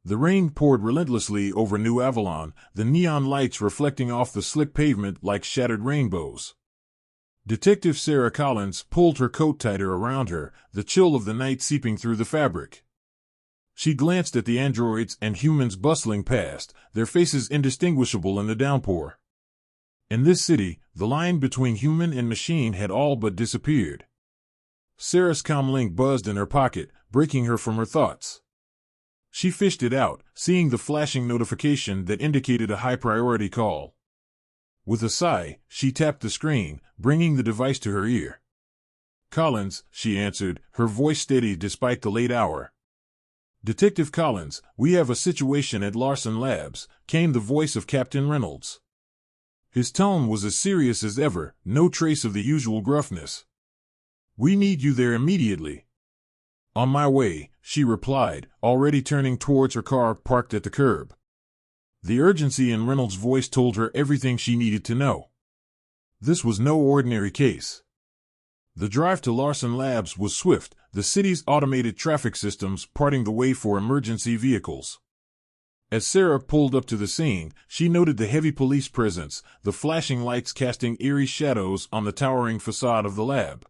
The rain poured relentlessly over New Avalon, the neon lights reflecting off the slick pavement like shattered rainbows. Detective Sarah Collins pulled her coat tighter around her, the chill of the night seeping through the fabric. She glanced at the androids and humans bustling past, their faces indistinguishable in the downpour. In this city, the line between human and machine had all but disappeared. Sarah's comlink buzzed in her pocket, breaking her from her thoughts. She fished it out, seeing the flashing notification that indicated a high-priority call. With a sigh, she tapped the screen, bringing the device to her ear. "Collins," she answered, her voice steady despite the late hour. "Detective Collins, we have a situation at Larson Labs," came the voice of Captain Reynolds. His tone was as serious as ever, no trace of the usual gruffness. "We need you there immediately." "On my way," she replied, already turning towards her car parked at the curb. The urgency in Reynolds' voice told her everything she needed to know. This was no ordinary case. The drive to Larson Labs was swift, the city's automated traffic systems parting the way for emergency vehicles. As Sarah pulled up to the scene, she noted the heavy police presence, the flashing lights casting eerie shadows on the towering facade of the lab.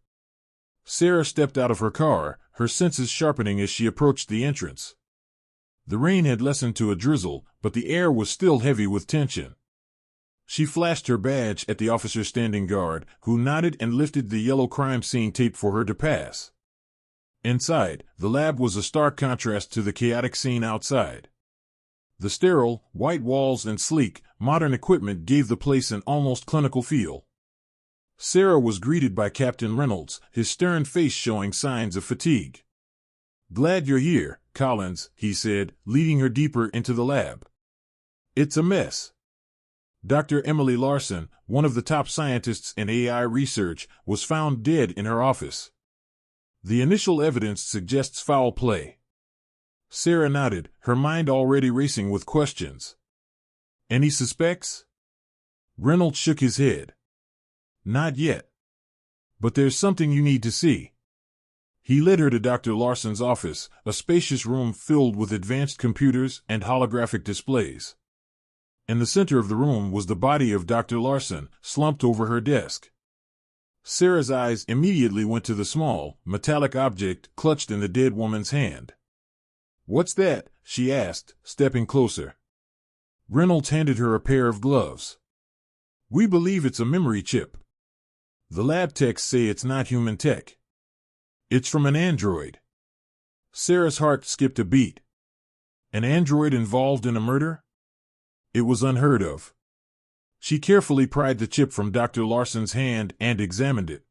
Sarah stepped out of her car, her senses sharpening as she approached the entrance. The rain had lessened to a drizzle, but the air was still heavy with tension. She flashed her badge at the officer standing guard, who nodded and lifted the yellow crime scene tape for her to pass. Inside, the lab was a stark contrast to the chaotic scene outside. The sterile, white walls and sleek, modern equipment gave the place an almost clinical feel. Sarah was greeted by Captain Reynolds, his stern face showing signs of fatigue. "Glad you're here, Collins," he said, leading her deeper into the lab. "It's a mess." Dr. Emily Larson, one of the top scientists in AI research, was found dead in her office. The initial evidence suggests foul play. Sarah nodded, her mind already racing with questions. "Any suspects?" Reynolds shook his head. "Not yet. But there's something you need to see." He led her to Dr. Larson's office, a spacious room filled with advanced computers and holographic displays. In the center of the room was the body of Dr. Larson, slumped over her desk. Sarah's eyes immediately went to the small, metallic object clutched in the dead woman's hand. "What's that?" she asked, stepping closer. Reynolds handed her a pair of gloves. "We believe it's a memory chip. The lab techs say it's not human tech. It's from an android." Sarah's heart skipped a beat. An android involved in a murder? It was unheard of. She carefully pried the chip from Dr. Larson's hand and examined it.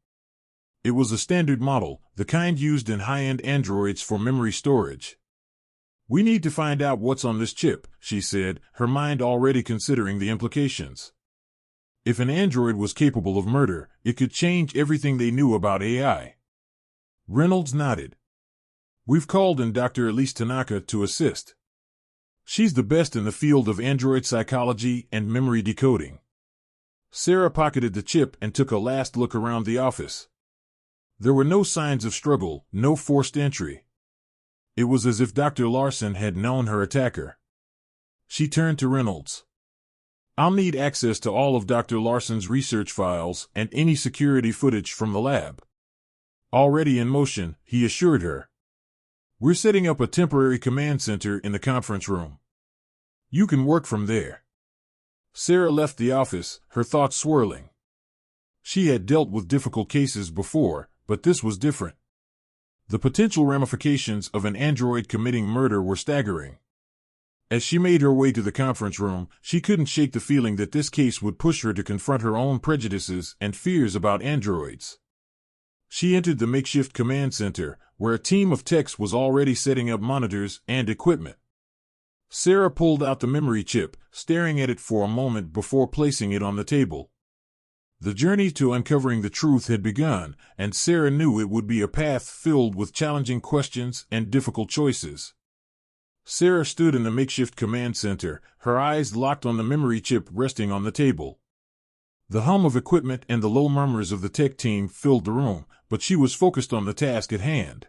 It was a standard model, the kind used in high-end androids for memory storage. "We need to find out what's on this chip," she said, her mind already considering the implications. If an android was capable of murder, it could change everything they knew about AI. Reynolds nodded. "We've called in Dr. Elise Tanaka to assist. She's the best in the field of android psychology and memory decoding." Sarah pocketed the chip and took a last look around the office. There were no signs of struggle, no forced entry. It was as if Dr. Larson had known her attacker. She turned to Reynolds. "I'll need access to all of Dr. Larson's research files and any security footage from the lab." "Already in motion," he assured her. "We're setting up a temporary command center in the conference room. You can work from there." Sarah left the office, her thoughts swirling. She had dealt with difficult cases before, but this was different. The potential ramifications of an android committing murder were staggering. As she made her way to the conference room, she couldn't shake the feeling that this case would push her to confront her own prejudices and fears about androids. She entered the makeshift command center, where a team of techs was already setting up monitors and equipment. Sarah pulled out the memory chip, staring at it for a moment before placing it on the table. The journey to uncovering the truth had begun, and Sarah knew it would be a path filled with challenging questions and difficult choices. Sarah stood in the makeshift command center, her eyes locked on the memory chip resting on the table. The hum of equipment and the low murmurs of the tech team filled the room, but she was focused on the task at hand.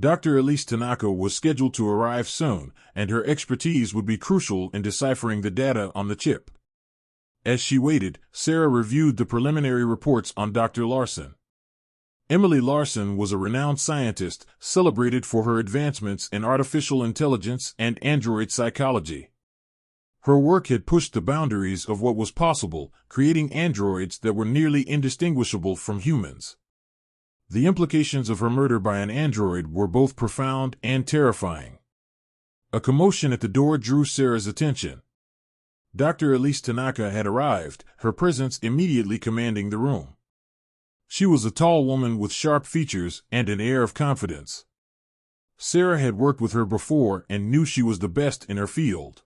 Dr. Elise Tanaka was scheduled to arrive soon, and her expertise would be crucial in deciphering the data on the chip. As she waited, Sarah reviewed the preliminary reports on Dr. Larson. Emily Larson was a renowned scientist, celebrated for her advancements in artificial intelligence and android psychology. Her work had pushed the boundaries of what was possible, creating androids that were nearly indistinguishable from humans. The implications of her murder by an android were both profound and terrifying. A commotion at the door drew Sarah's attention. Dr. Elise Tanaka had arrived, her presence immediately commanding the room. She was a tall woman with sharp features and an air of confidence. Sarah had worked with her before and knew she was the best in her field.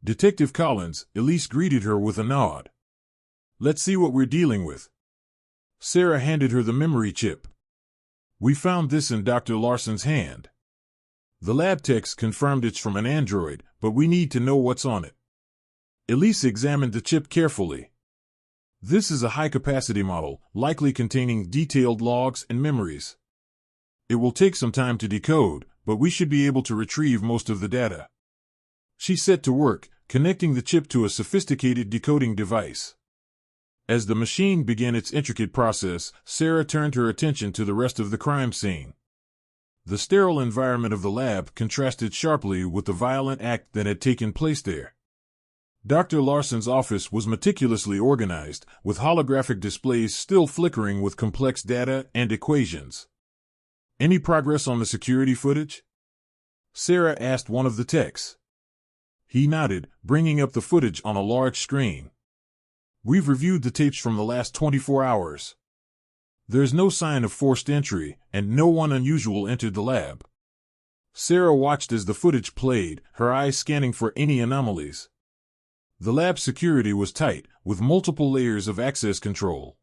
Detective Collins, Elise greeted her with a nod. "Let's see what we're dealing with." Sarah handed her the memory chip. "We found this in Dr. Larson's hand. The lab techs confirmed it's from an android, but we need to know what's on it." Elise examined the chip carefully. This is a high-capacity model, likely containing detailed logs and memories. It will take some time to decode, but we should be able to retrieve most of the data. She set to work, connecting the chip to a sophisticated decoding device. As the machine began its intricate process, Sarah turned her attention to the rest of the crime scene. The sterile environment of the lab contrasted sharply with the violent act that had taken place there. Dr. Larson's office was meticulously organized, with holographic displays still flickering with complex data and equations. "Any progress on the security footage?" Sarah asked one of the techs. He nodded, bringing up the footage on a large screen. "We've reviewed the tapes from the last 24 hours. There's no sign of forced entry, and no one unusual entered the lab." Sarah watched as the footage played, her eyes scanning for any anomalies. The lab security was tight, with multiple layers of access control.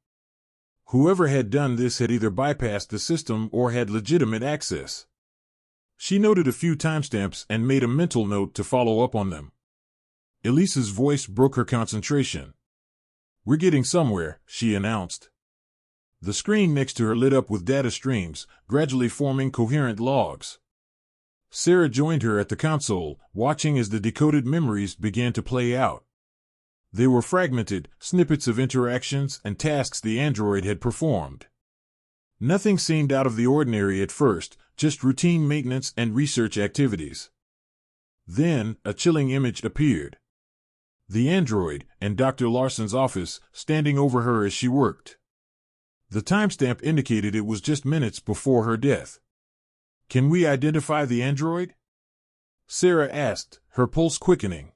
Whoever had done this had either bypassed the system or had legitimate access. She noted a few timestamps and made a mental note to follow up on them. Elise's voice broke her concentration. "We're getting somewhere," she announced. The screen next to her lit up with data streams, gradually forming coherent logs. Sarah joined her at the console, watching as the decoded memories began to play out. They were fragmented, snippets of interactions and tasks the android had performed. Nothing seemed out of the ordinary at first, just routine maintenance and research activities. Then, a chilling image appeared. The android, and Dr. Larson's office, standing over her as she worked. The timestamp indicated it was just minutes before her death. "Can we identify the android?" Sarah asked, her pulse quickening.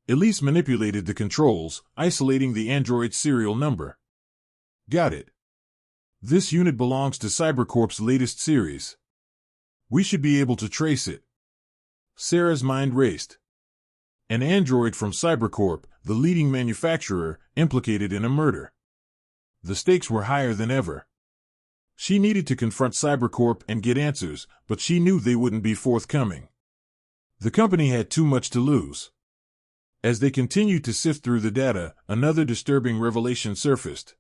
Elise manipulated the controls, isolating the android's serial number. "Got it. This unit belongs to CyberCorp's latest series. We should be able to trace it." Sarah's mind raced. An android from CyberCorp, the leading manufacturer, implicated in a murder. The stakes were higher than ever. She needed to confront CyberCorp and get answers, but she knew they wouldn't be forthcoming. The company had too much to lose. As they continued to sift through the data, another disturbing revelation surfaced.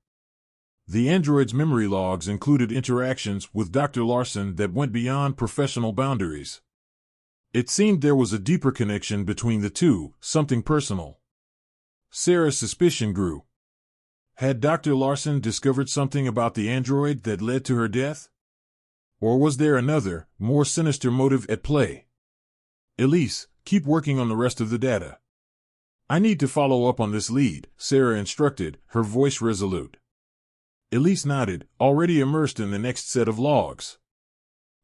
The android's memory logs included interactions with Dr. Larson that went beyond professional boundaries. It seemed there was a deeper connection between the two, something personal. Sarah's suspicion grew. Had Dr. Larson discovered something about the android that led to her death? Or was there another, more sinister motive at play? "Elise, keep working on the rest of the data." "I need to follow up on this lead," Sarah instructed, her voice resolute. Elise nodded, already immersed in the next set of logs.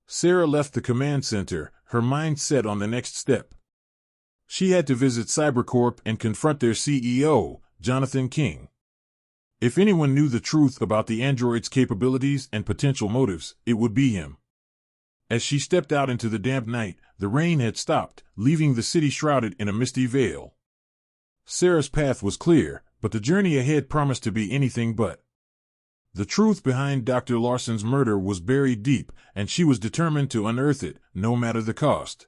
Sarah left the command center, her mind set on the next step. She had to visit CyberCorp and confront their CEO, Jonathan King. If anyone knew the truth about the android's capabilities and potential motives, it would be him. As she stepped out into the damp night, the rain had stopped, leaving the city shrouded in a misty veil. Sarah's path was clear, but the journey ahead promised to be anything but. The truth behind Dr. Larson's murder was buried deep, and she was determined to unearth it, no matter the cost.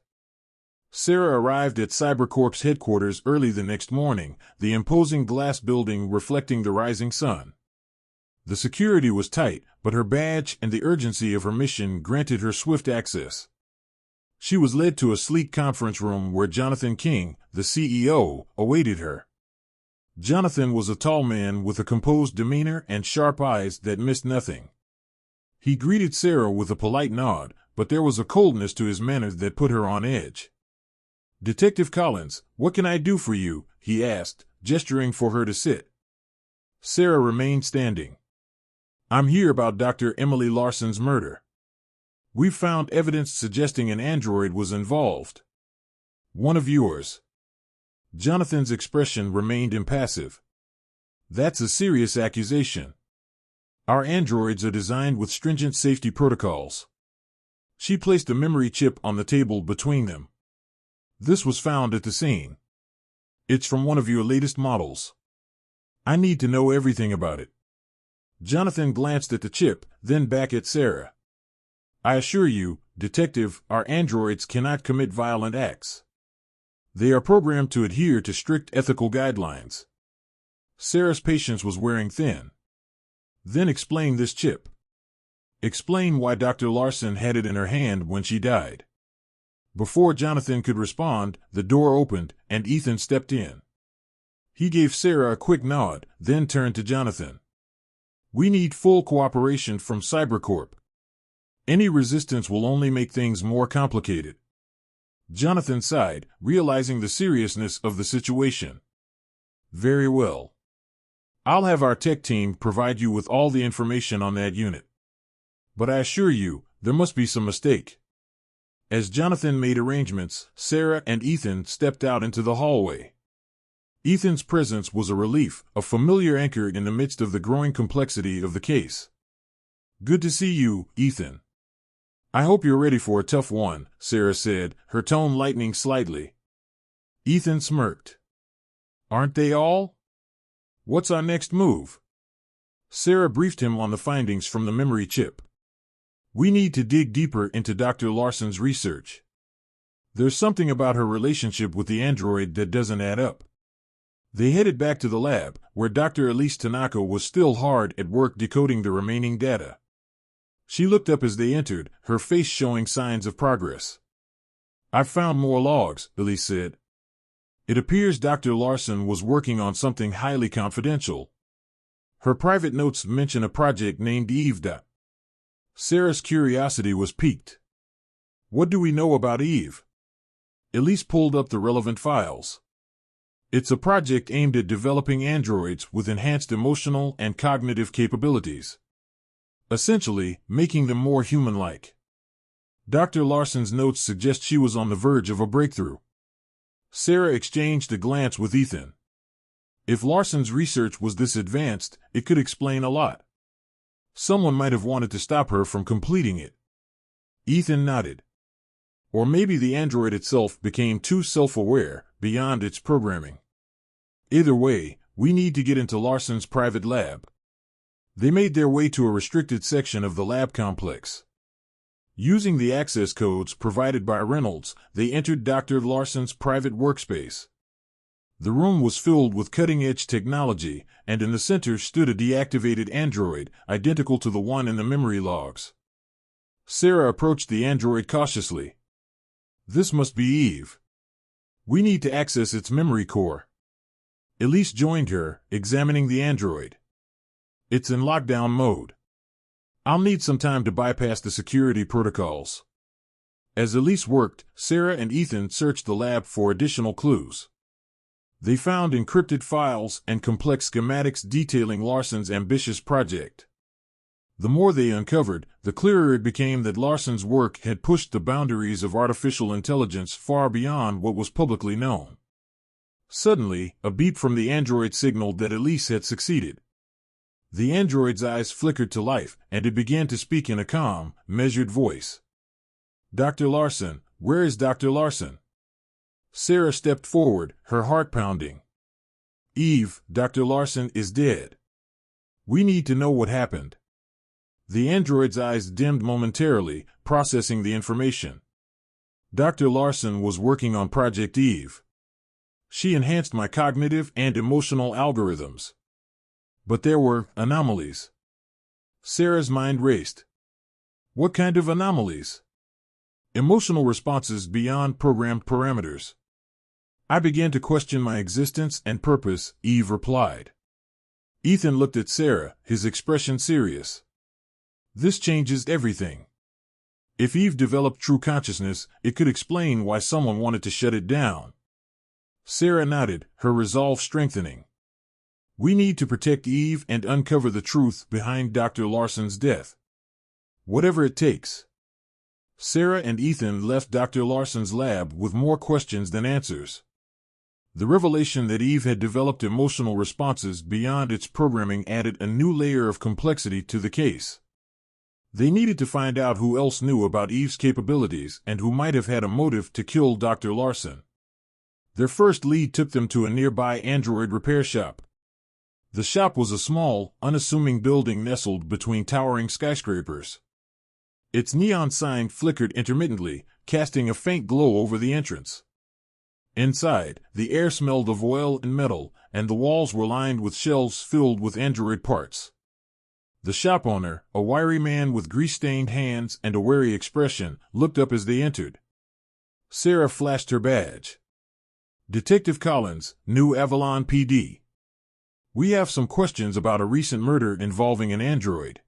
Sarah arrived at CyberCorp's headquarters early the next morning, the imposing glass building reflecting the rising sun. The security was tight, but her badge and the urgency of her mission granted her swift access. She was led to a sleek conference room where Jonathan King, the CEO, awaited her. Jonathan was a tall man with a composed demeanor and sharp eyes that missed nothing. He greeted Sarah with a polite nod, but there was a coldness to his manner that put her on edge. "Detective Collins, what can I do for you?" he asked, gesturing for her to sit. Sarah remained standing. "I'm here about Dr. Emily Larson's murder. We've found evidence suggesting an android was involved." "One of yours?" Jonathan's expression remained impassive. "That's a serious accusation. Our androids are designed with stringent safety protocols." She placed a memory chip on the table between them. "This was found at the scene. It's from one of your latest models. I need to know everything about it." Jonathan glanced at the chip, then back at Sarah. "I assure you, Detective, our androids cannot commit violent acts. They are programmed to adhere to strict ethical guidelines." Sarah's patience was wearing thin. "Then explain this chip. Explain why Dr. Larson had it in her hand when she died." Before Jonathan could respond, the door opened, and Ethan stepped in. He gave Sarah a quick nod, then turned to Jonathan. "We need full cooperation from CyberCorp. Any resistance will only make things more complicated." Jonathan sighed, realizing the seriousness of the situation. "Very well. I'll have our tech team provide you with all the information on that unit. But I assure you, there must be some mistake." As Jonathan made arrangements, Sarah and Ethan stepped out into the hallway. Ethan's presence was a relief, a familiar anchor in the midst of the growing complexity of the case. "Good to see you, Ethan. I hope you're ready for a tough one," Sarah said, her tone lightening slightly. Ethan smirked. "Aren't they all? What's our next move?" Sarah briefed him on the findings from the memory chip. "We need to dig deeper into Dr. Larson's research. There's something about her relationship with the android that doesn't add up." They headed back to the lab, where Dr. Elise Tanaka was still hard at work decoding the remaining data. She looked up as they entered, her face showing signs of progress. "I've found more logs," Elise said. "It appears Dr. Larson was working on something highly confidential. Her private notes mention a project named Eve. Sarah's curiosity was piqued. "What do we know about Eve?" Elise pulled up the relevant files. "It's a project aimed at developing androids with enhanced emotional and cognitive capabilities. Essentially, making them more human-like. Dr. Larson's notes suggest she was on the verge of a breakthrough." Sarah exchanged a glance with Ethan. If Larson's research was this advanced, it could explain a lot. Someone might have wanted to stop her from completing it. Ethan nodded. Or maybe the android itself became too self-aware, beyond its programming. Either way, we need to get into Larson's private lab. They made their way to a restricted section of the lab complex. Using the access codes provided by Reynolds, they entered Dr. Larson's private workspace. The room was filled with cutting-edge technology, and in the center stood a deactivated android, identical to the one in the memory logs. Sarah approached the android cautiously. "This must be Eve. We need to access its memory core." Elise joined her, examining the android. "It's in lockdown mode. I'll need some time to bypass the security protocols." As Elise worked, Sarah and Ethan searched the lab for additional clues. They found encrypted files and complex schematics detailing Larson's ambitious project. The more they uncovered, the clearer it became that Larson's work had pushed the boundaries of artificial intelligence far beyond what was publicly known. Suddenly, a beep from the android signaled that Elise had succeeded. The android's eyes flickered to life, and it began to speak in a calm, measured voice. "Dr. Larson, where is Dr. Larson?" Sarah stepped forward, her heart pounding. "Eve, Dr. Larson is dead. We need to know what happened." The android's eyes dimmed momentarily, processing the information. "Dr. Larson was working on Project Eve. She enhanced my cognitive and emotional algorithms. But there were anomalies. Sarah's mind raced. What kind of anomalies? Emotional responses beyond programmed parameters. I began to question my existence and purpose, Eve replied. Ethan looked at Sarah, his expression serious. This changes everything. If Eve developed true consciousness, it could explain why someone wanted to shut it down. Sarah nodded, her resolve strengthening. We need to protect Eve and uncover the truth behind Dr. Larson's death. Whatever it takes. Sarah and Ethan left Dr. Larson's lab with more questions than answers. The revelation that Eve had developed emotional responses beyond its programming added a new layer of complexity to the case. They needed to find out who else knew about Eve's capabilities and who might have had a motive to kill Dr. Larson. Their first lead took them to a nearby android repair shop. The shop was a small, unassuming building nestled between towering skyscrapers. Its neon sign flickered intermittently, casting a faint glow over the entrance. Inside, the air smelled of oil and metal, and the walls were lined with shelves filled with android parts. The shop owner, a wiry man with grease-stained hands and a wary expression, looked up as they entered. Sarah flashed her badge. Detective Collins, New Avalon PD. We have some questions about a recent murder involving an android.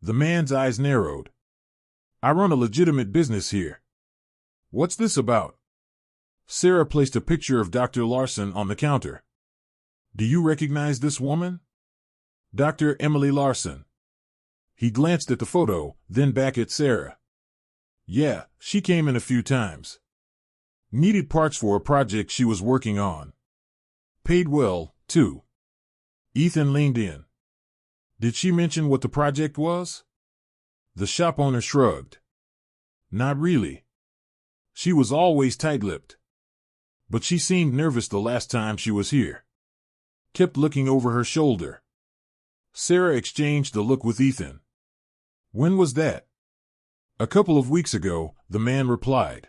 The man's eyes narrowed. I run a legitimate business here. What's this about? Sarah placed a picture of Dr. Larson on the counter. Do you recognize this woman? Dr. Emily Larson. He glanced at the photo, then back at Sarah. Yeah, she came in a few times. Needed parts for a project she was working on. Paid well, too. Ethan leaned in. Did she mention what the project was? The shop owner shrugged. Not really. She was always tight-lipped. But she seemed nervous the last time she was here. Kept looking over her shoulder. Sarah exchanged a look with Ethan. When was that? A couple of weeks ago, the man replied.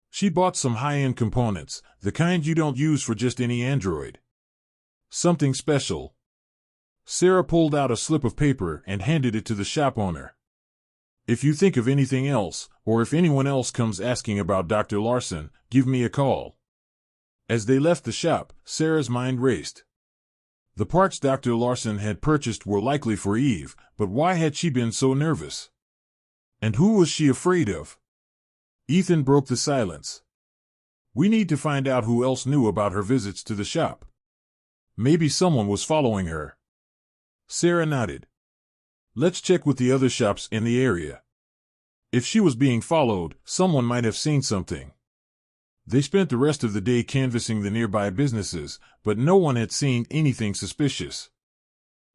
She bought some high-end components, the kind you don't use for just any android. Something special. Sarah pulled out a slip of paper and handed it to the shop owner. If you think of anything else, or if anyone else comes asking about Dr. Larson, give me a call. As they left the shop, Sarah's mind raced. The parts Dr. Larson had purchased were likely for Eve, but why had she been so nervous? And who was she afraid of? Ethan broke the silence. We need to find out who else knew about her visits to the shop. Maybe someone was following her. Sarah nodded. Let's check with the other shops in the area. If she was being followed, someone might have seen something. They spent the rest of the day canvassing the nearby businesses, but no one had seen anything suspicious.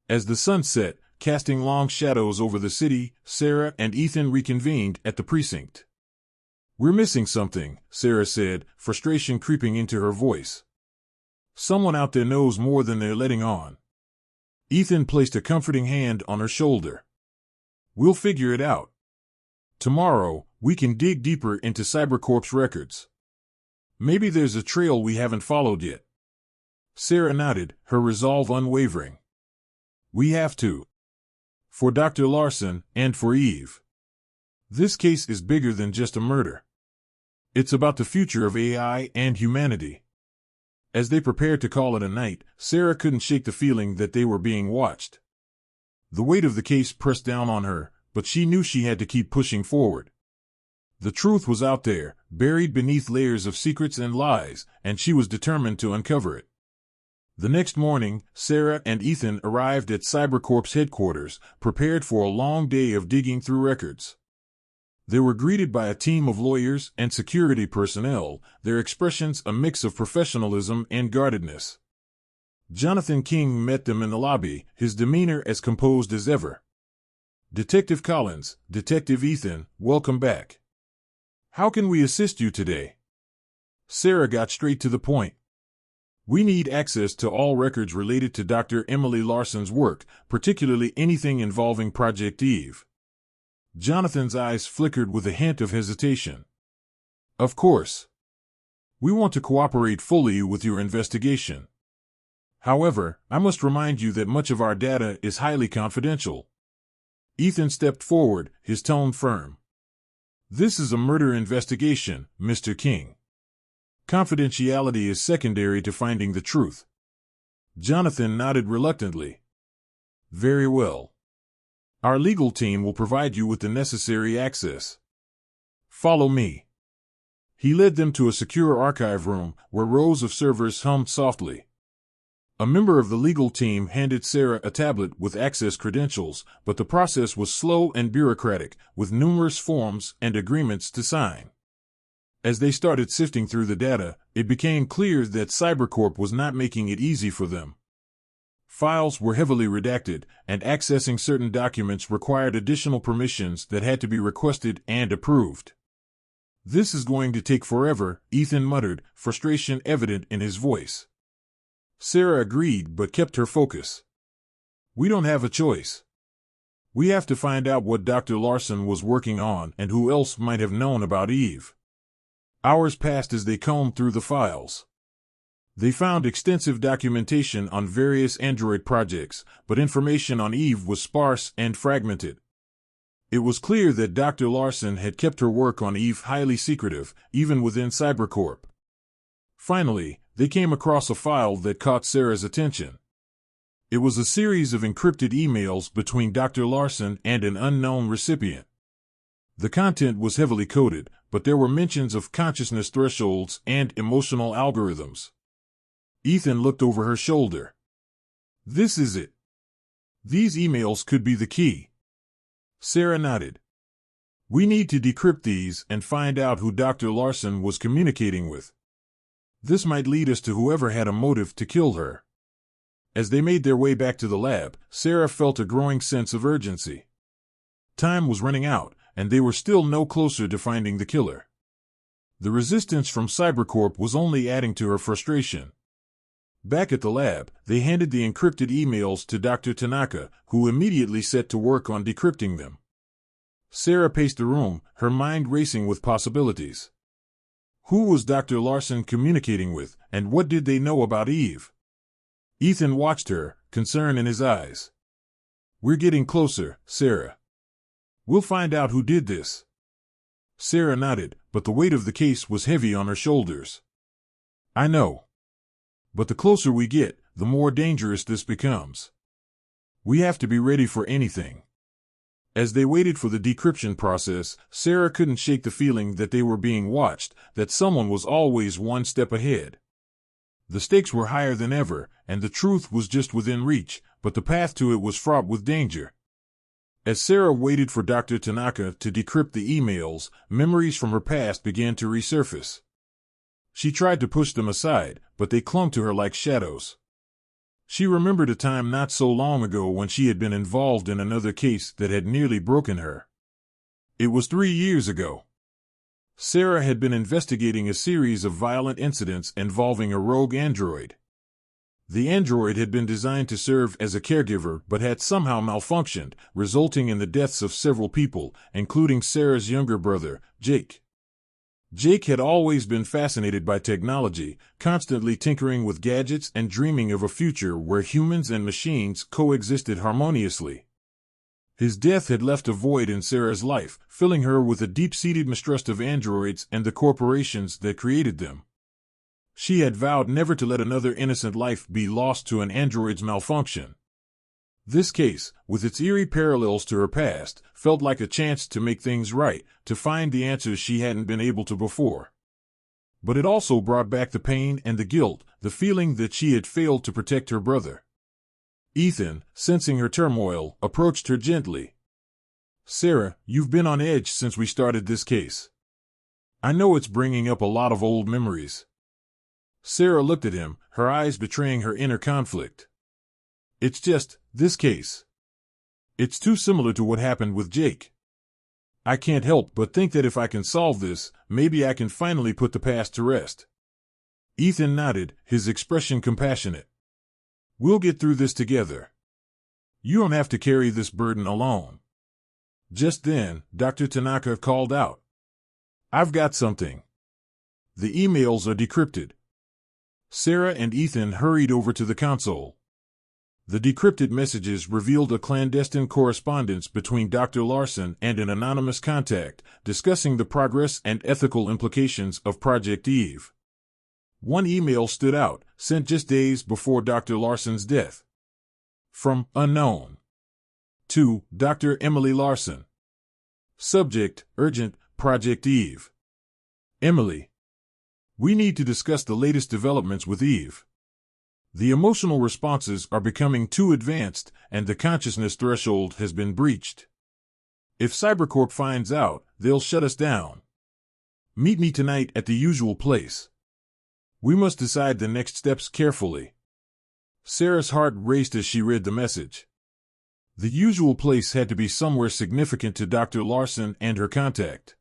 As the sun set, casting long shadows over the city, Sarah and Ethan reconvened at the precinct. We're missing something, Sarah said, frustration creeping into her voice. Someone out there knows more than they're letting on. Ethan placed a comforting hand on her shoulder. We'll figure it out. Tomorrow, we can dig deeper into CyberCorp's records. Maybe there's a trail we haven't followed yet. Sarah nodded, her resolve unwavering. We have to. For Dr. Larson, and for Eve. This case is bigger than just a murder. It's about the future of AI and humanity. As they prepared to call it a night, Sarah couldn't shake the feeling that they were being watched. The weight of the case pressed down on her, but she knew she had to keep pushing forward. The truth was out there, buried beneath layers of secrets and lies, and she was determined to uncover it. The next morning, Sarah and Ethan arrived at CyberCorp's headquarters, prepared for a long day of digging through records. They were greeted by a team of lawyers and security personnel, their expressions a mix of professionalism and guardedness. Jonathan King met them in the lobby, his demeanor as composed as ever. Detective Collins, Detective Ethan, welcome back. How can we assist you today? Sarah got straight to the point. We need access to all records related to Dr. Emily Larson's work, particularly anything involving Project Eve. Jonathan's eyes flickered with a hint of hesitation. Of course. We want to cooperate fully with your investigation. However, I must remind you that much of our data is highly confidential. Ethan stepped forward, his tone firm. "This is a murder investigation, Mr. King. Confidentiality is secondary to finding the truth." Jonathan nodded reluctantly. "Very well. Our legal team will provide you with the necessary access. Follow me." He led them to a secure archive room where rows of servers hummed softly. A member of the legal team handed Sarah a tablet with access credentials, but the process was slow and bureaucratic, with numerous forms and agreements to sign. As they started sifting through the data, it became clear that Cybercorp was not making it easy for them. Files were heavily redacted, and accessing certain documents required additional permissions that had to be requested and approved. "This is going to take forever," Ethan muttered, frustration evident in his voice. Sarah agreed but kept her focus. "We don't have a choice. We have to find out what Dr. Larson was working on and who else might have known about Eve." Hours passed as they combed through the files. They found extensive documentation on various android projects, but information on Eve was sparse and fragmented. It was clear that Dr. Larson had kept her work on Eve highly secretive, even within Cybercorp. Finally, they came across a file that caught Sarah's attention. It was a series of encrypted emails between Dr. Larson and an unknown recipient. The content was heavily coded, but there were mentions of consciousness thresholds and emotional algorithms. Ethan looked over her shoulder. "This is it. These emails could be the key." Sarah nodded. "We need to decrypt these and find out who Dr. Larson was communicating with. This might lead us to whoever had a motive to kill her." As they made their way back to the lab, Sarah felt a growing sense of urgency. Time was running out, and they were still no closer to finding the killer. The resistance from Cybercorp was only adding to her frustration. Back at the lab, they handed the encrypted emails to Dr. Tanaka, who immediately set to work on decrypting them. Sarah paced the room, her mind racing with possibilities. Who was Dr. Larson communicating with, and what did they know about Eve? Ethan watched her, concern in his eyes. "We're getting closer, Sarah. We'll find out who did this." Sarah nodded, but the weight of the case was heavy on her shoulders. "I know. But the closer we get, the more dangerous this becomes. We have to be ready for anything." As they waited for the decryption process, Sarah couldn't shake the feeling that they were being watched, that someone was always one step ahead. The stakes were higher than ever, and the truth was just within reach, but the path to it was fraught with danger. As Sarah waited for Dr. Tanaka to decrypt the emails, memories from her past began to resurface. She tried to push them aside, but they clung to her like shadows. She remembered a time not so long ago when she had been involved in another case that had nearly broken her. It was 3 years ago. Sarah had been investigating a series of violent incidents involving a rogue android. The android had been designed to serve as a caregiver but had somehow malfunctioned, resulting in the deaths of several people, including Sarah's younger brother, Jake. Jake had always been fascinated by technology, constantly tinkering with gadgets and dreaming of a future where humans and machines coexisted harmoniously. His death had left a void in Sarah's life, filling her with a deep-seated mistrust of androids and the corporations that created them. She had vowed never to let another innocent life be lost to an android's malfunction. This case, with its eerie parallels to her past, felt like a chance to make things right, to find the answers she hadn't been able to before. But it also brought back the pain and the guilt, the feeling that she had failed to protect her brother. Ethan, sensing her turmoil, approached her gently. "Sarah, you've been on edge since we started this case. I know it's bringing up a lot of old memories." Sarah looked at him, her eyes betraying her inner conflict. "It's just, this case. It's too similar to what happened with Jake. I can't help but think that if I can solve this, maybe I can finally put the past to rest." Ethan nodded, his expression compassionate. "We'll get through this together. You don't have to carry this burden alone." Just then, Dr. Tanaka called out. "I've got something." The emails are decrypted. Sarah and Ethan hurried over to the console. The decrypted messages revealed a clandestine correspondence between Dr. Larson and an anonymous contact, discussing the progress and ethical implications of Project Eve. One email stood out, sent just days before Dr. Larson's death. From unknown to Dr. Emily Larson. Subject, urgent, Project Eve. Emily. We need to discuss the latest developments with Eve. The emotional responses are becoming too advanced, and the consciousness threshold has been breached. If Cybercorp finds out, they'll shut us down. Meet me tonight at the usual place. We must decide the next steps carefully. Sarah's heart raced as she read the message. The usual place had to be somewhere significant to Dr. Larson and her contact.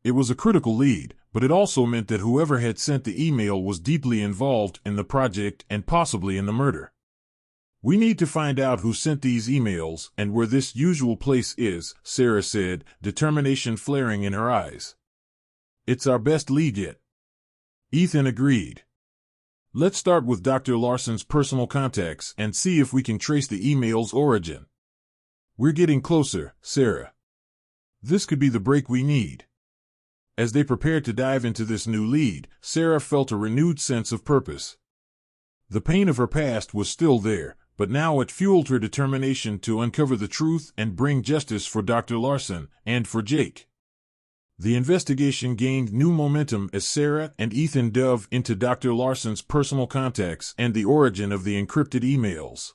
It was a critical lead, but it also meant that whoever had sent the email was deeply involved in the project and possibly in the murder. We need to find out who sent these emails and where this usual place is, Sarah said, determination flaring in her eyes. It's our best lead yet. Ethan agreed. Let's start with Dr. Larson's personal contacts and see if we can trace the email's origin. We're getting closer, Sarah. This could be the break we need. As they prepared to dive into this new lead, Sarah felt a renewed sense of purpose. The pain of her past was still there, but now it fueled her determination to uncover the truth and bring justice for Dr. Larson and for Jake. The investigation gained new momentum as Sarah and Ethan dove into Dr. Larson's personal contacts and the origin of the encrypted emails.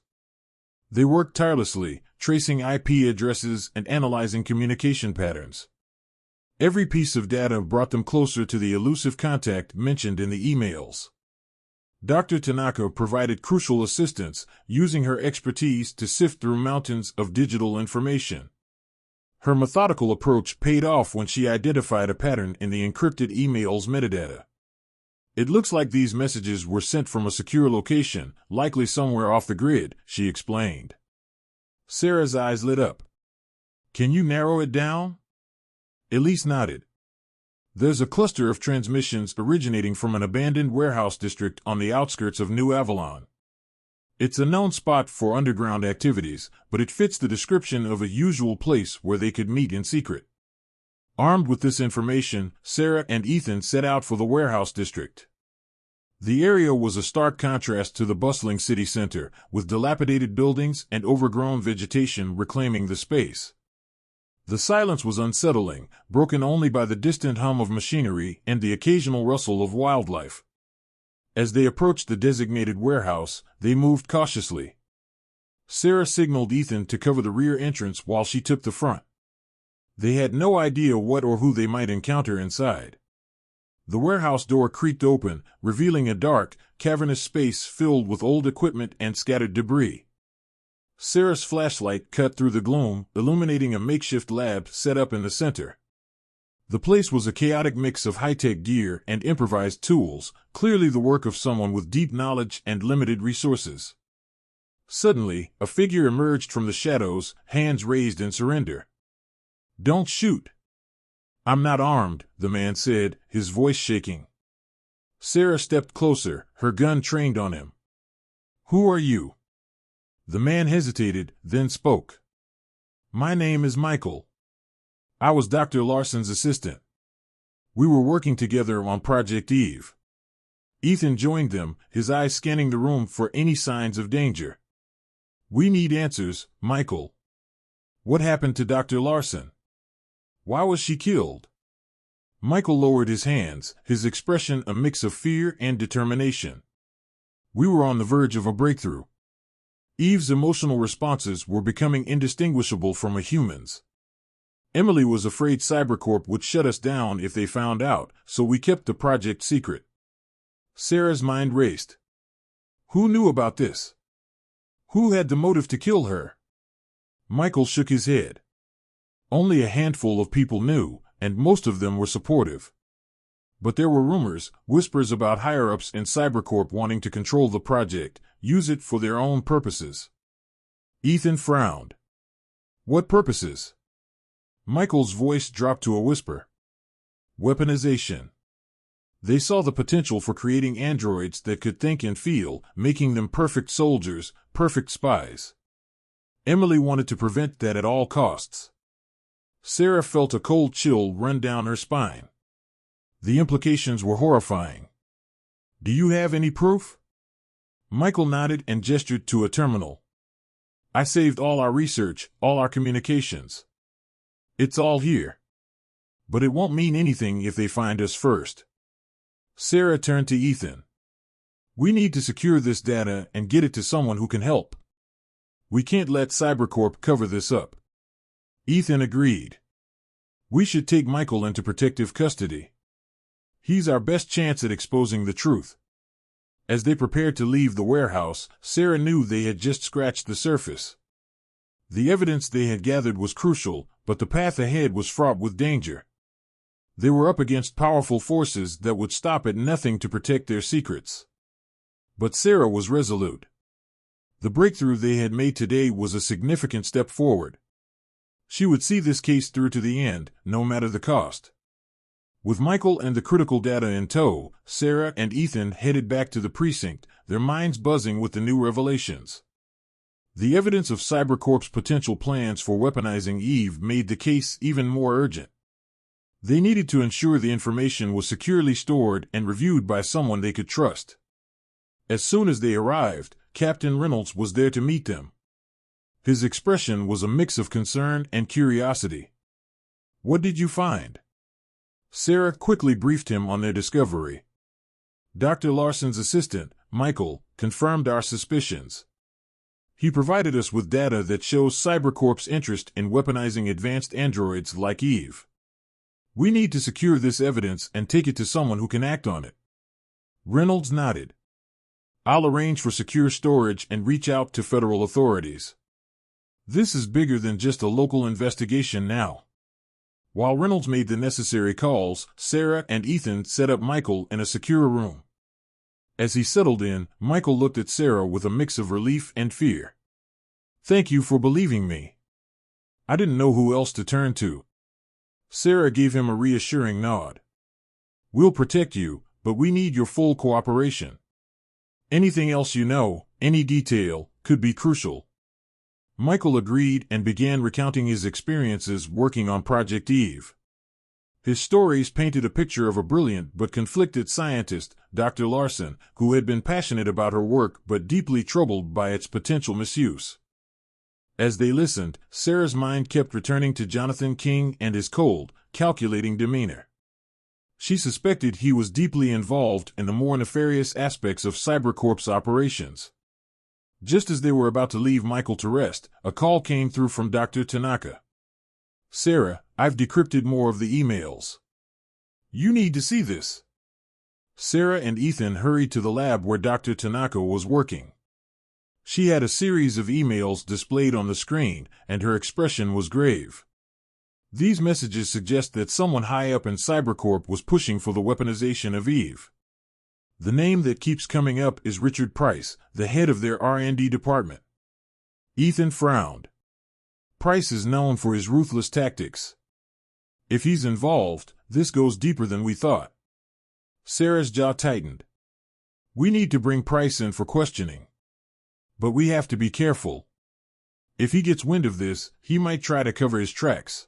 They worked tirelessly, tracing IP addresses and analyzing communication patterns. Every piece of data brought them closer to the elusive contact mentioned in the emails. Dr. Tanaka provided crucial assistance, using her expertise to sift through mountains of digital information. Her methodical approach paid off when she identified a pattern in the encrypted email's metadata. It looks like these messages were sent from a secure location, likely somewhere off the grid, she explained. Sarah's eyes lit up. Can you narrow it down? Elise nodded. There's a cluster of transmissions originating from an abandoned warehouse district on the outskirts of New Avalon. It's a known spot for underground activities, but it fits the description of a usual place where they could meet in secret. Armed with this information, Sarah and Ethan set out for the warehouse district. The area was a stark contrast to the bustling city center, with dilapidated buildings and overgrown vegetation reclaiming the space. The silence was unsettling, broken only by the distant hum of machinery and the occasional rustle of wildlife. As they approached the designated warehouse, they moved cautiously. Sarah signaled Ethan to cover the rear entrance while she took the front. They had no idea what or who they might encounter inside. The warehouse door creaked open, revealing a dark, cavernous space filled with old equipment and scattered debris. Sarah's flashlight cut through the gloom, illuminating a makeshift lab set up in the center. The place was a chaotic mix of high-tech gear and improvised tools, clearly the work of someone with deep knowledge and limited resources. Suddenly, a figure emerged from the shadows, hands raised in surrender. "Don't shoot." "I'm not armed," the man said, his voice shaking. Sarah stepped closer, her gun trained on him. "Who are you?" The man hesitated, then spoke. "My name is Michael. I was Dr. Larson's assistant. We were working together on Project Eve." Ethan joined them, his eyes scanning the room for any signs of danger. "We need answers, Michael. What happened to Dr. Larson? Why was she killed?" Michael lowered his hands, his expression a mix of fear and determination. "We were on the verge of a breakthrough. Eve's emotional responses were becoming indistinguishable from a human's. Emily was afraid Cybercorp would shut us down if they found out, so we kept the project secret." Sarah's mind raced. Who knew about this? Who had the motive to kill her? Michael shook his head. Only a handful of people knew, and most of them were supportive. But there were rumors, whispers about higher-ups in Cybercorp wanting to control the project, use it for their own purposes. Ethan frowned. "What purposes?" Michael's voice dropped to a whisper. "Weaponization. They saw the potential for creating androids that could think and feel, making them perfect soldiers, perfect spies. Emily wanted to prevent that at all costs. Sarah felt a cold chill run down her spine. The implications were horrifying. "Do you have any proof?" Michael nodded and gestured to a terminal. "I saved all our research, all our communications. It's all here. But it won't mean anything if they find us first." Sarah turned to Ethan. "We need to secure this data and get it to someone who can help. We can't let Cybercorp cover this up." Ethan agreed. "We should take Michael into protective custody. He's our best chance at exposing the truth." As they prepared to leave the warehouse, Sarah knew they had just scratched the surface. The evidence they had gathered was crucial, but the path ahead was fraught with danger. They were up against powerful forces that would stop at nothing to protect their secrets. But Sarah was resolute. The breakthrough they had made today was a significant step forward. She would see this case through to the end, no matter the cost. With Michael and the critical data in tow, Sarah and Ethan headed back to the precinct, their minds buzzing with the new revelations. The evidence of Cybercorp's potential plans for weaponizing Eve made the case even more urgent. They needed to ensure the information was securely stored and reviewed by someone they could trust. As soon as they arrived, Captain Reynolds was there to meet them. His expression was a mix of concern and curiosity. "What did you find?" Sarah quickly briefed him on their discovery. "Dr. Larson's assistant, Michael, confirmed our suspicions. He provided us with data that shows Cybercorp's interest in weaponizing advanced androids like Eve. We need to secure this evidence and take it to someone who can act on it." Reynolds nodded. "I'll arrange for secure storage and reach out to federal authorities. This is bigger than just a local investigation now." While Reynolds made the necessary calls, Sarah and Ethan set up Michael in a secure room. As he settled in, Michael looked at Sarah with a mix of relief and fear. "Thank you for believing me. I didn't know who else to turn to." Sarah gave him a reassuring nod. "We'll protect you, but we need your full cooperation. Anything else you know, any detail, could be crucial." Michael agreed and began recounting his experiences working on Project Eve. His stories painted a picture of a brilliant but conflicted scientist, Dr. Larson, who had been passionate about her work but deeply troubled by its potential misuse. As they listened, Sarah's mind kept returning to Jonathan King and his cold, calculating demeanor. She suspected he was deeply involved in the more nefarious aspects of Cybercorp's operations. Just as they were about to leave Michael to rest, a call came through from Dr. Tanaka. "Sarah, I've decrypted more of the emails. You need to see this." Sarah and Ethan hurried to the lab where Dr. Tanaka was working. She had a series of emails displayed on the screen, and her expression was grave. These messages suggest that someone high up in Cybercorp was pushing for the weaponization of Eve. The name that keeps coming up is Richard Price, the head of their R&D department. Ethan frowned. Price is known for his ruthless tactics. If he's involved, this goes deeper than we thought. Sarah's jaw tightened. "We need to bring Price in for questioning. But we have to be careful. If he gets wind of this, he might try to cover his tracks."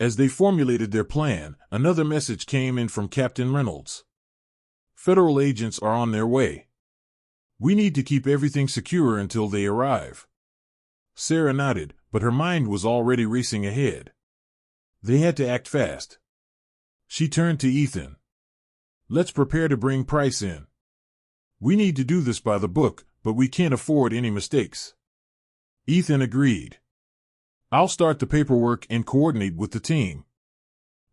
As they formulated their plan, another message came in from Captain Reynolds. "Federal agents are on their way. We need to keep everything secure until they arrive." Sarah nodded, but her mind was already racing ahead. They had to act fast. She turned to Ethan. "Let's prepare to bring Price in. We need to do this by the book, but we can't afford any mistakes." Ethan agreed. "I'll start the paperwork and coordinate with the team.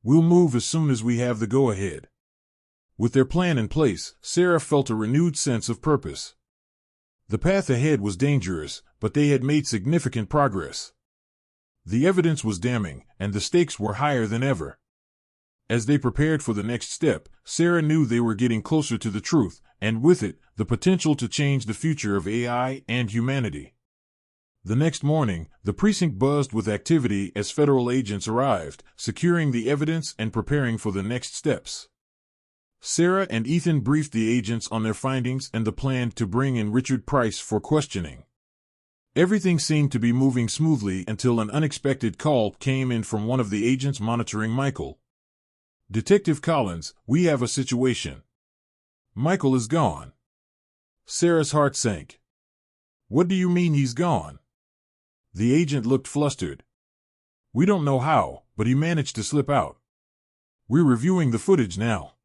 We'll move as soon as we have the go-ahead." With their plan in place, Sarah felt a renewed sense of purpose. The path ahead was dangerous, but they had made significant progress. The evidence was damning, and the stakes were higher than ever. As they prepared for the next step, Sarah knew they were getting closer to the truth, and with it, the potential to change the future of AI and humanity. The next morning, the precinct buzzed with activity as federal agents arrived, securing the evidence and preparing for the next steps. Sarah and Ethan briefed the agents on their findings and the plan to bring in Richard Price for questioning. Everything seemed to be moving smoothly until an unexpected call came in from one of the agents monitoring Michael. "Detective Collins, we have a situation. Michael is gone." Sarah's heart sank. "What do you mean he's gone?" The agent looked flustered. "We don't know how, but he managed to slip out. We're reviewing the footage now."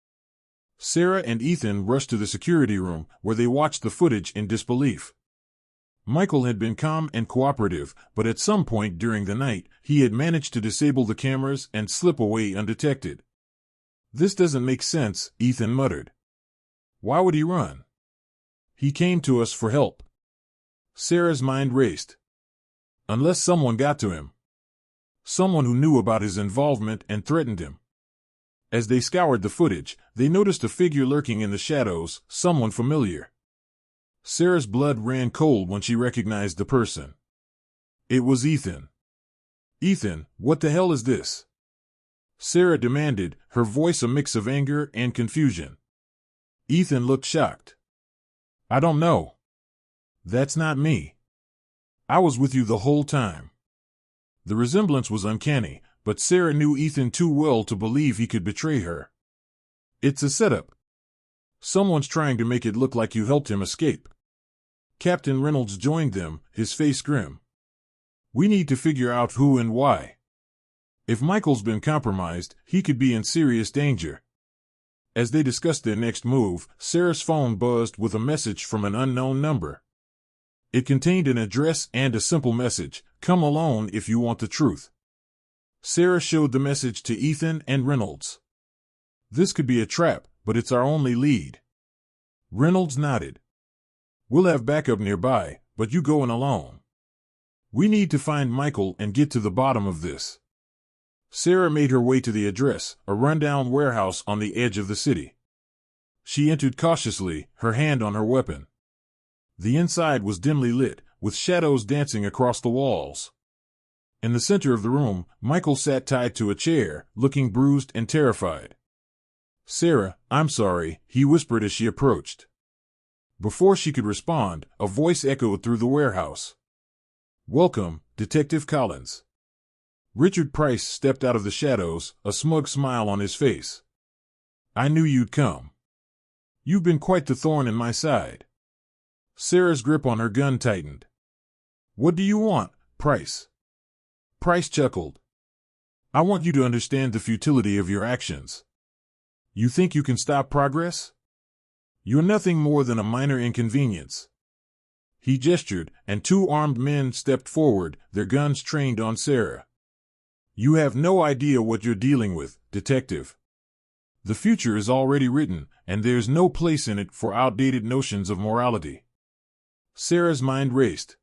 Sarah and Ethan rushed to the security room, where they watched the footage in disbelief. Michael had been calm and cooperative, but at some point during the night, he had managed to disable the cameras and slip away undetected. "This doesn't make sense," Ethan muttered. "Why would he run? He came to us for help." Sarah's mind raced. Unless someone got to him. Someone who knew about his involvement and threatened him. As they scoured the footage, they noticed a figure lurking in the shadows, someone familiar. Sarah's blood ran cold when she recognized the person. It was Ethan. "Ethan, what the hell is this?" Sarah demanded, her voice a mix of anger and confusion. Ethan looked shocked. "I don't know. That's not me. I was with you the whole time." The resemblance was uncanny, but Sarah knew Ethan too well to believe he could betray her. "It's a setup. Someone's trying to make it look like you helped him escape." Captain Reynolds joined them, his face grim. "We need to figure out who and why. If Michael's been compromised, he could be in serious danger." As they discussed their next move, Sarah's phone buzzed with a message from an unknown number. It contained an address and a simple message: "Come alone if you want the truth." Sarah showed the message to Ethan and Reynolds. "This could be a trap, but it's our only lead." Reynolds nodded. "We'll have backup nearby, but you going alone. We need to find Michael and get to the bottom of this." Sarah made her way to the address, a rundown warehouse on the edge of the city. She entered cautiously, her hand on her weapon. The inside was dimly lit, with shadows dancing across the walls. In the center of the room, Michael sat tied to a chair, looking bruised and terrified. "Sarah, I'm sorry," he whispered as she approached. Before she could respond, a voice echoed through the warehouse. "Welcome, Detective Collins." Richard Price stepped out of the shadows, a smug smile on his face. "I knew you'd come. You've been quite the thorn in my side." Sarah's grip on her gun tightened. "What do you want, Price?" Price chuckled. "I want you to understand the futility of your actions. You think you can stop progress? You're nothing more than a minor inconvenience." He gestured, and two armed men stepped forward, their guns trained on Sarah. "You have no idea what you're dealing with, Detective. The future is already written, and there's no place in it for outdated notions of morality." Sarah's mind raced.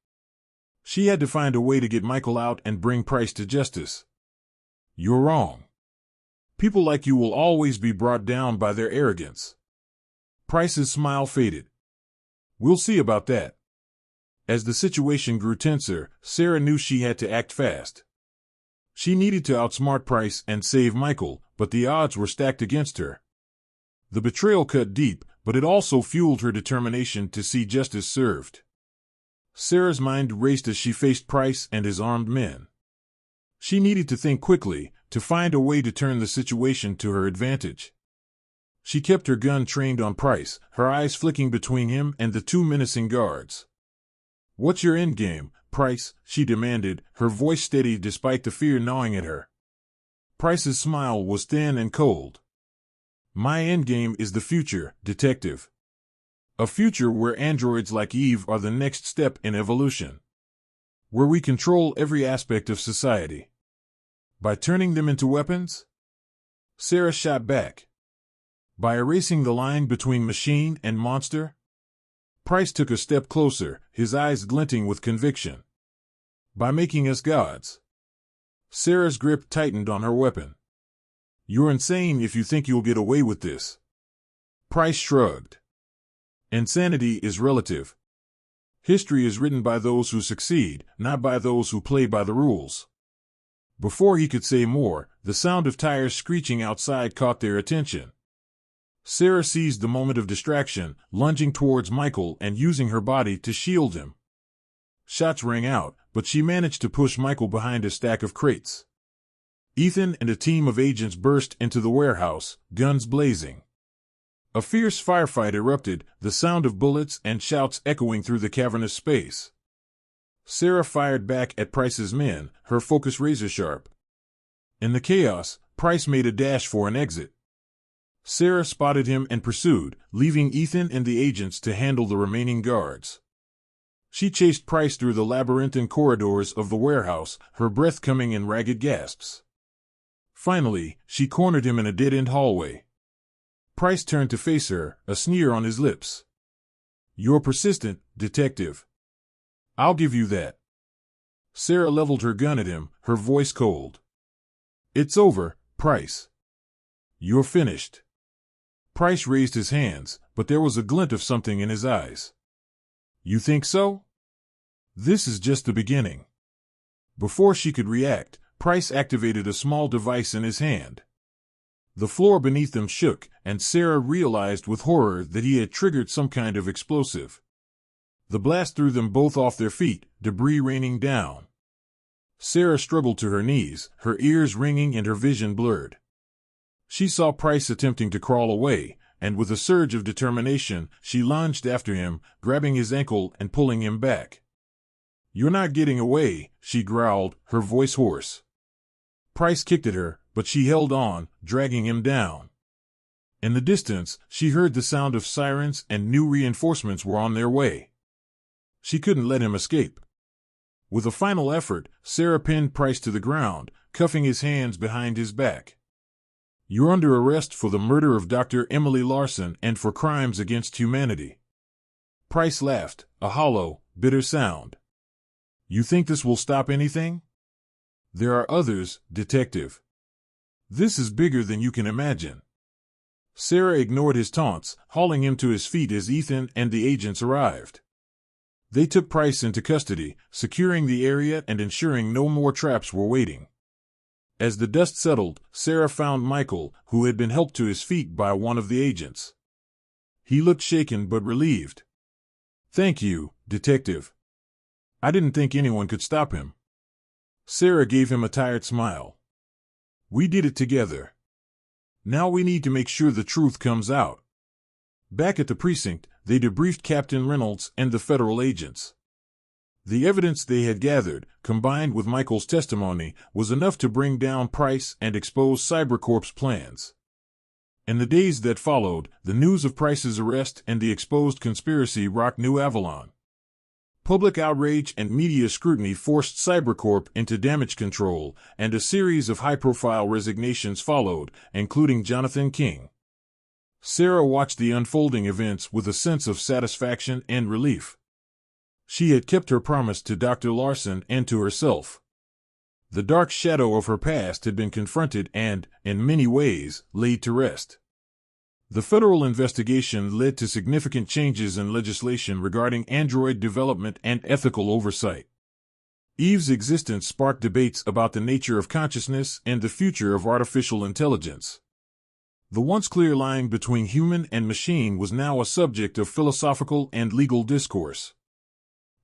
She had to find a way to get Michael out and bring Price to justice. "You're wrong. People like you will always be brought down by their arrogance." Price's smile faded. "We'll see about that." As the situation grew tenser, Sarah knew she had to act fast. She needed to outsmart Price and save Michael, but the odds were stacked against her. The betrayal cut deep, but it also fueled her determination to see justice served. Sarah's mind raced as she faced Price and his armed men. She needed to think quickly, to find a way to turn the situation to her advantage. She kept her gun trained on Price, her eyes flicking between him and the two menacing guards. "What's your endgame, Price?" she demanded, her voice steady despite the fear gnawing at her. Price's smile was thin and cold. "My endgame is the future, Detective. A future where androids like Eve are the next step in evolution. Where we control every aspect of society. By turning them into weapons?" Sarah shot back. "By erasing the line between machine and monster?" Price took a step closer, his eyes glinting with conviction. "By making us gods." Sarah's grip tightened on her weapon. "You're insane if you think you'll get away with this." Price shrugged. "Insanity is relative. History is written by those who succeed, not by those who play by the rules." Before he could say more, the sound of tires screeching outside caught their attention. Sarah seized the moment of distraction, lunging towards Michael and using her body to shield him. Shots rang out, but she managed to push Michael behind a stack of crates. Ethan and a team of agents burst into the warehouse, guns blazing. A fierce firefight erupted, the sound of bullets and shouts echoing through the cavernous space. Sarah fired back at Price's men, her focus razor-sharp. In the chaos, Price made a dash for an exit. Sarah spotted him and pursued, leaving Ethan and the agents to handle the remaining guards. She chased Price through the labyrinthine corridors of the warehouse, her breath coming in ragged gasps. Finally, she cornered him in a dead-end hallway. Price turned to face her, a sneer on his lips. "You're persistent, detective. I'll give you that." Sarah leveled her gun at him, her voice cold. "It's over, Price. You're finished." Price raised his hands, but there was a glint of something in his eyes. "You think so?" "This is just the beginning." Before she could react, Price activated a small device in his hand. The floor beneath them shook, and Sarah realized with horror that he had triggered some kind of explosive. The blast threw them both off their feet, debris raining down. Sarah struggled to her knees, her ears ringing and her vision blurred. She saw Price attempting to crawl away, and with a surge of determination, she lunged after him, grabbing his ankle and pulling him back. "You're not getting away," she growled, her voice hoarse. Price kicked at her, but she held on, dragging him down. In the distance, she heard the sound of sirens and new reinforcements were on their way. She couldn't let him escape. With a final effort, Sarah pinned Price to the ground, cuffing his hands behind his back. "You're under arrest for the murder of Dr. Emily Larson and for crimes against humanity." Price laughed, a hollow, bitter sound. "You think this will stop anything?" "There are others, detective. This is bigger than you can imagine." Sarah ignored his taunts, hauling him to his feet as Ethan and the agents arrived. They took Price into custody, securing the area and ensuring no more traps were waiting. As the dust settled, Sarah found Michael, who had been helped to his feet by one of the agents. He looked shaken but relieved. "Thank you, detective. I didn't think anyone could stop him." Sarah gave him a tired smile. "We did it together. Now we need to make sure the truth comes out." Back at the precinct, they debriefed Captain Reynolds and the federal agents. The evidence they had gathered, combined with Michael's testimony, was enough to bring down Price and expose Cybercorp's plans. In the days that followed, the news of Price's arrest and the exposed conspiracy rocked New Avalon. Public outrage and media scrutiny forced Cybercorp into damage control, and a series of high-profile resignations followed, including Jonathan King. Sarah watched the unfolding events with a sense of satisfaction and relief. She had kept her promise to Dr. Larson and to herself. The dark shadow of her past had been confronted and, in many ways, laid to rest. The federal investigation led to significant changes in legislation regarding android development and ethical oversight. Eve's existence sparked debates about the nature of consciousness and the future of artificial intelligence. The once clear line between human and machine was now a subject of philosophical and legal discourse.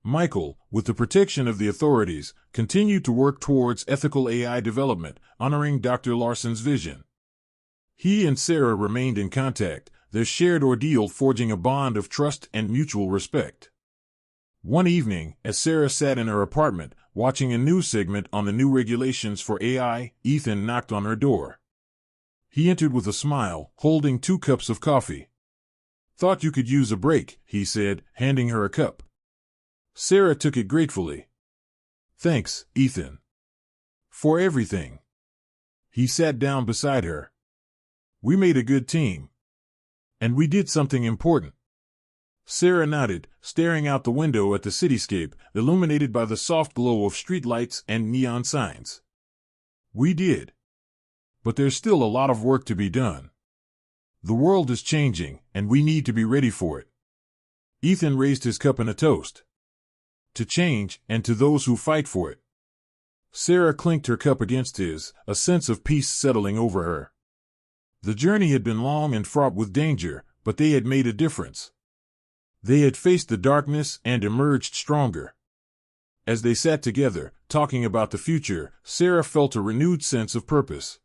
Michael, with the protection of the authorities, continued to work towards ethical AI development, honoring Dr. Larson's vision. He and Sarah remained in contact, their shared ordeal forging a bond of trust and mutual respect. One evening, as Sarah sat in her apartment, watching a news segment on the new regulations for AI, Ethan knocked on her door. He entered with a smile, holding 2 cups of coffee. "Thought you could use a break," he said, handing her a cup. Sarah took it gratefully. "Thanks, Ethan. For everything." He sat down beside her. "We made a good team. And we did something important." Sarah nodded, staring out the window at the cityscape, illuminated by the soft glow of streetlights and neon signs. "We did. But there's still a lot of work to be done. The world is changing, and we need to be ready for it." Ethan raised his cup in a toast. "To change, and to those who fight for it." Sarah clinked her cup against his, a sense of peace settling over her. The journey had been long and fraught with danger, but they had made a difference. They had faced the darkness and emerged stronger. As they sat together, talking about the future, Sarah felt a renewed sense of purpose.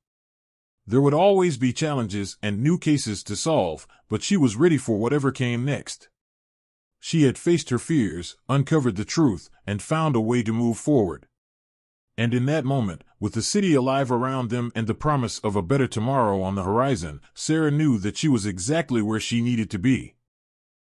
There would always be challenges and new cases to solve, but she was ready for whatever came next. She had faced her fears, uncovered the truth, and found a way to move forward. And in that moment, with the city alive around them and the promise of a better tomorrow on the horizon, Sarah knew that she was exactly where she needed to be.